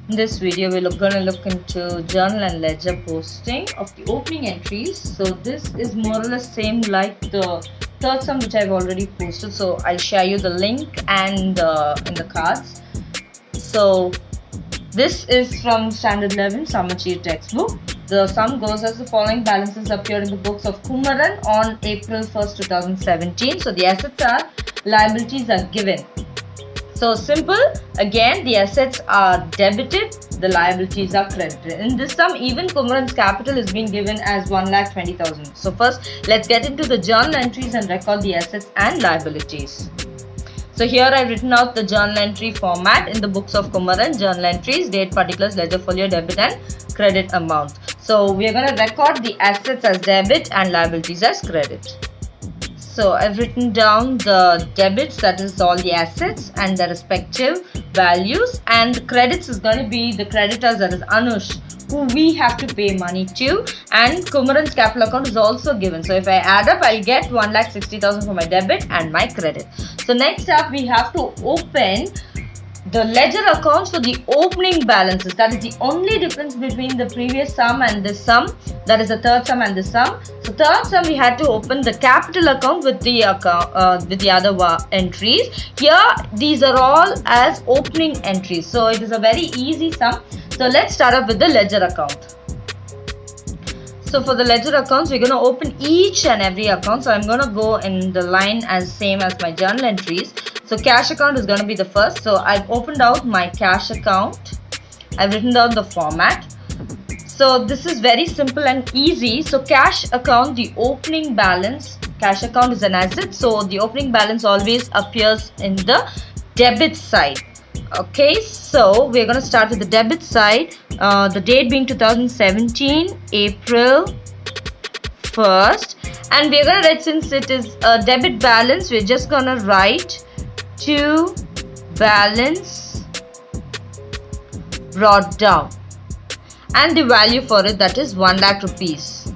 In this video, we're going to look into journal and ledger posting of the opening entries. So this is more or less same like the third sum which I've already posted. So I'll share you the link and in the cards. So this is from Standard 11 Samachi textbook. The sum goes as the following: balances appear in the books of Kumaran on April 1st, 2017. So the assets are, liabilities are given. So simple, again the assets are debited, the liabilities are credited. In this sum, even Kumaran's capital is being given as 1,20,000. So first, let's get into the journal entries and record the assets and liabilities. So here I've written out the journal entry format in the books of Kumaran: journal entries, date, particulars, ledger folio, debit and credit amount. So we are going to record the assets as debit and liabilities as credit. So I've written down the debits, that is all the assets and their respective values, and the credits is going to be the creditors, that is Anush, who we have to pay money to, and Kumaran's capital account is also given. So if I add up, I'll get 1,60,000 for my debit and my credit. So next up, we have to open the ledger accounts for the opening balances. That is the only difference between the previous sum and this sum, that is the third sum and this sum. So third sum, we had to open the capital account with the other entries. Here these are all as opening entries, so it is a very easy sum. So let's start up with the ledger account. So for the ledger accounts, we're going to open each and every account. So I'm going to go in the line as same as my journal entries. So cash account is going to be the first. So I've opened out my cash account. I've written down the format. So this is very simple and easy. So cash account, the opening balance, cash account is an asset. So the opening balance always appears in the debit side. Okay, so we're going to start with the debit side. The date being 2017, April 1st. And we're going to write, since it is a debit balance, we're just going to write to balance brought down. And the value for it, that is 1 lakh rupees.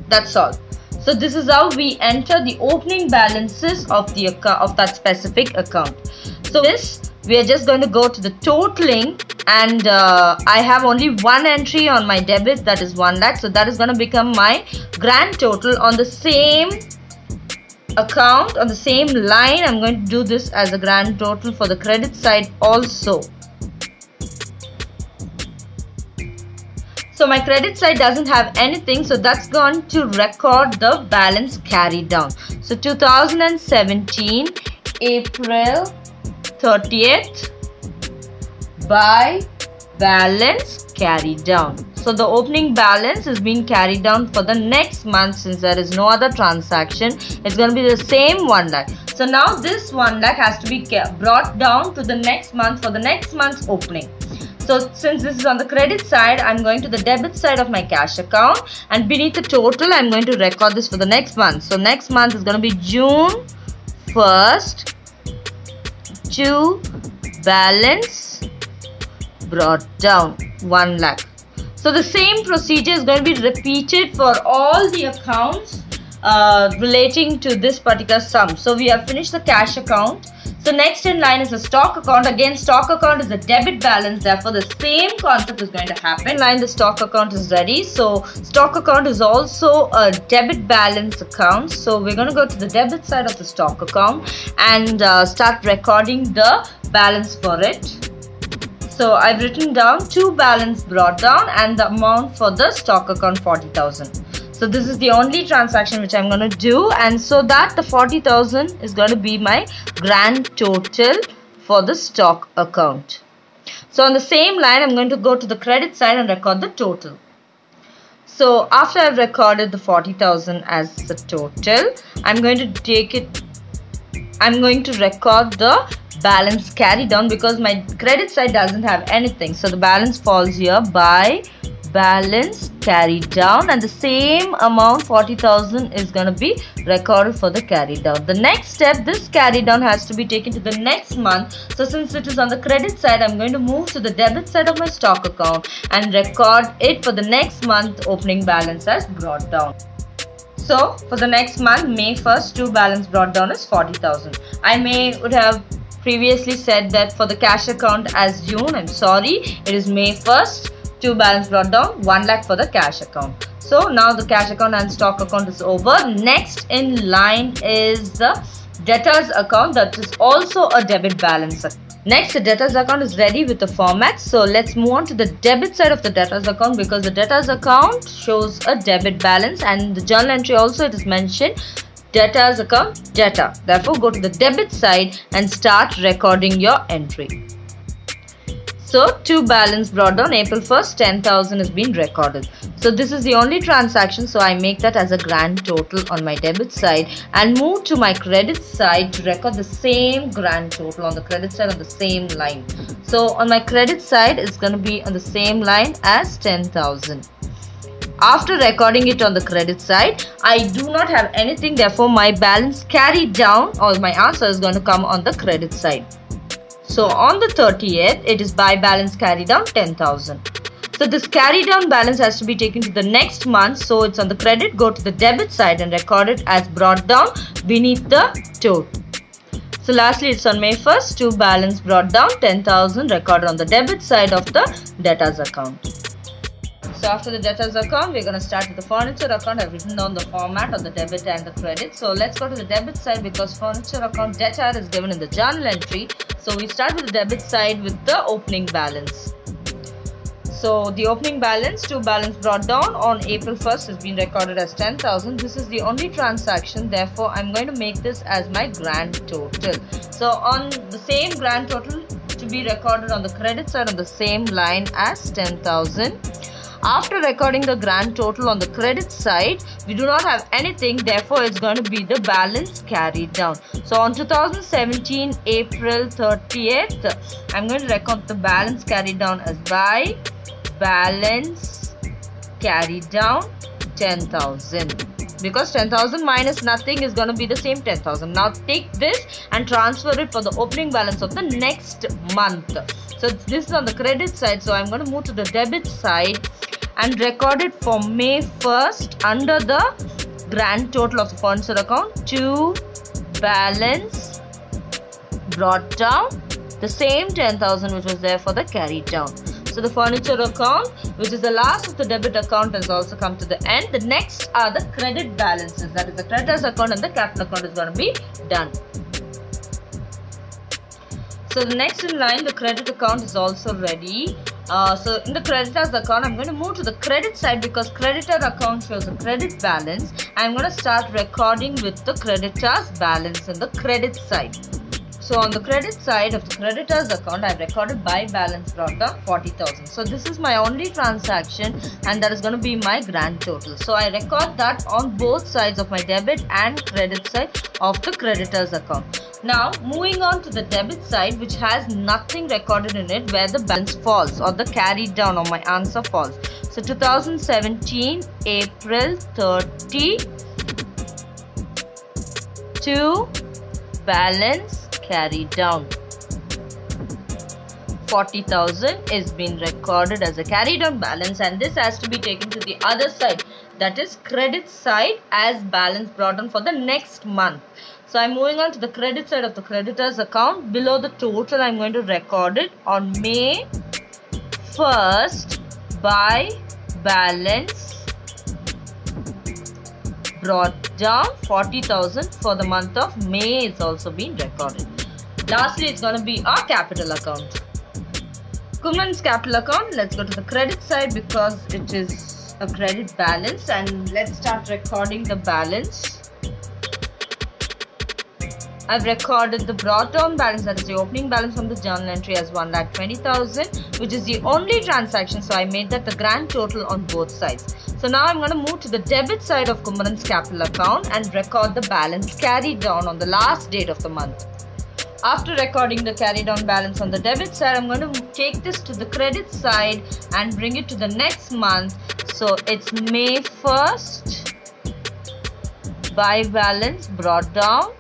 That's all. So this is how we enter the opening balances of the account, of that specific account. So this, we are just going to go to the totaling, and I have only one entry on my debit, that is 1 lakh. So that is going to become my grand total on the same account, on the same line. I'm going to do this as a grand total for the credit side also. So my credit side doesn't have anything, so that's going to record the balance carried down. So 2017 April 30th by balance carried down. So the opening balance is being carried down for the next month. Since there is no other transaction, it's going to be the same 1 lakh. So now this 1 lakh has to be brought down to the next month for the next month's opening. So since this is on the credit side, I'm going to the debit side of my cash account, and beneath the total, I'm going to record this for the next month. So next month is going to be June 1st to balance brought down 1 lakh. So the same procedure is going to be repeated for all the accounts relating to this particular sum. So we have finished the cash account. So next in line is the stock account. Again, stock account is a debit balance, therefore the same concept is going to happen. In line, the stock account is ready. So stock account is also a debit balance account. So we're going to go to the debit side of the stock account and start recording the balance for it. So I've written down to balance brought down and the amount for the stock account 40,000. So this is the only transaction which I'm going to do, and so that the 40,000 is going to be my grand total for the stock account. So on the same line, I'm going to go to the credit side and record the total. So after I've recorded the 40,000 as the total, I'm going to take it, I'm going to record the balance carried down because my credit side doesn't have anything. So the balance falls here by balance carried down, and the same amount 40,000 is going to be recorded for the carried down. The next step, this carried down has to be taken to the next month. So since it is on the credit side, I'm going to move to the debit side of my stock account and record it for the next month opening balance as brought down. So for the next month, May 1st, to balance brought down is 40,000. I would have previously said that for the cash account as June, I'm sorry, it is May 1st. 2 balance brought down, 1 lakh for the cash account. So now the cash account and stock account is over. Next in line is the debtors account, that is also a debit balance. Next, the debtors account is ready with the format. So let's move on to the debit side of the debtors account, because the debtors account shows a debit balance, and the journal entry also it is mentioned debtors account debtor. Therefore, go to the debit side and start recording your entry. So 2 balance brought down April 1st, 10,000 has been recorded. So this is the only transaction, so I make that as a grand total on my debit side and move to my credit side to record the same grand total on the credit side on the same line. So on my credit side, it's going to be on the same line as 10,000. After recording it on the credit side, I do not have anything, therefore my balance carried down or my answer is going to come on the credit side. So on the 30th, it is by balance carried down 10,000. So this carry down balance has to be taken to the next month. So it's on the credit, go to the debit side and record it as brought down beneath the total. So lastly, it's on May 1st, 2 balance brought down 10,000 recorded on the debit side of the debtors account. So after the debtors account, we're going to start with the furniture account. I've written down the format of the debit and the credit. So let's go to the debit side, because furniture account debtor is given in the journal entry. So we start with the debit side with the opening balance. So the opening balance, 2 balance brought down on April 1st has been recorded as 10,000. This is the only transaction. Therefore, I'm going to make this as my grand total. So on the same grand total to be recorded on the credit side on the same line as 10,000. After recording the grand total on the credit side, we do not have anything, therefore it's going to be the balance carried down. So on 2017 April 30th, I'm going to record the balance carried down as by balance carried down 10,000. Because 10,000 minus nothing is going to be the same 10,000. Now take this and transfer it for the opening balance of the next month. So this is on the credit side. So I'm going to move to the debit side and record it for May 1st under the grand total of the furniture account. 2 balance brought down the same 10,000 which was there for the carried down. So the furniture account, which is the last of the debit account, has also come to the end. The next are the credit balances, that is the creditors account and the capital account is going to be done. So the next in line, the credit account is also ready. So in the creditors account, I'm going to move to the credit side, because creditor account shows a credit balance. I'm going to start recording with the creditors balance in the credit side. So on the credit side of the creditors account, I've recorded by balance brought down 40,000. So this is my only transaction and that is going to be my grand total. So I record that on both sides of my debit and credit side of the creditors account. Now moving on to the debit side, which has nothing recorded in it, where the balance falls or the carried down or my answer falls. So 2017 April 30 to balance carried down 40,000 is been recorded as a carried down balance, and this has to be taken to the other side, that is credit side, as balance brought on for the next month. So I'm moving on to the credit side of the creditors account. Below the total, I'm going to record it on May 1st by balance brought down 40,000 for the month of May is also being recorded. Lastly, it's going to be our capital account. Kumaran's capital account, let's go to the credit side because it is a credit balance, and let's start recording the balance. I've recorded the brought down balance, that is the opening balance from the journal entry, as 1,20,000, which is the only transaction, so I made that the grand total on both sides. So now I'm going to move to the debit side of Kumaran's capital account and record the balance carried down on the last date of the month. After recording the carried down balance on the debit side, I'm going to take this to the credit side and bring it to the next month. So it's May 1st by balance brought down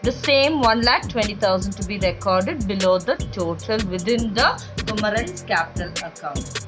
the same 1,20,000 to be recorded below the total within the Kumaran's capital account.